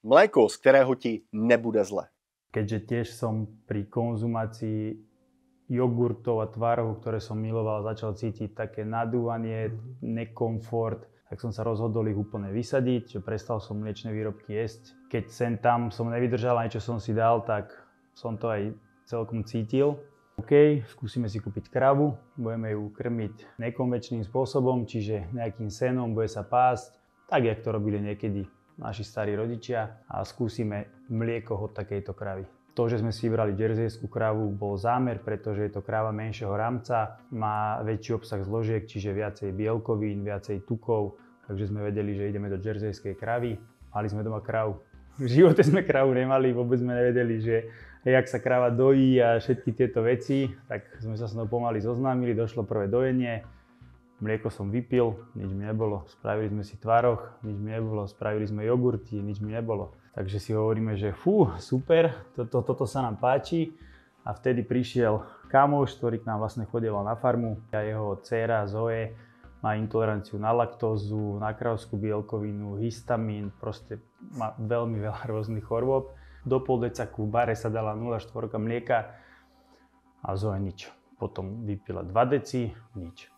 Mléko, z kterého ti nebude zle. Keďže tiež som pri konzumácii jogurtov a tvarov, ktoré som miloval, začal cítiť také nadúvanie, nekomfort, tak som sa rozhodol ich úplne vysadiť, že prestal som mliečne výrobky jesť. Keď sem tam som nevydržal a niečo som si dal, tak som to aj celkom cítil. OK, skúsime si kúpiť kravu, budeme ju krmiť nekonvenčným spôsobom, čiže nejakým senom, bude sa pásť, tak jak to robili niekedy naši starí rodičia, a skúsime mlieko od takejto kravy. To, že sme si vybrali džerzejskú kravu, bol zámer, pretože je to kráva menšieho rámca, má väčší obsah zložiek, čiže viacej bielkovín, viacej tukov, takže sme vedeli, že ideme do džerzejskej kravy. Mali sme doma kravu. V živote sme kravu nemali, vôbec sme nevedeli, že jak sa kráva dojí a všetky tieto veci, tak sme sa s nou pomaly zoznámili, došlo prvé dojenie, mlieko som vypil, nič mi nebolo, spravili sme si tvaroh, nič mi nebolo, spravili sme jogurty, nič mi nebolo. Takže si hovoríme, že super, toto sa nám páči, a vtedy prišiel kamoš, ktorý k nám vlastne chodieval na farmu, a jeho dcéra Zoe má intoleranciu na laktózu, na kravskú bielkovinu, histamín, proste má veľmi veľa rôznych chorôb. Do pol decaku v bare sa dala 0,4 mlieka a Zoe nič. Potom vypila 2 deci, nič.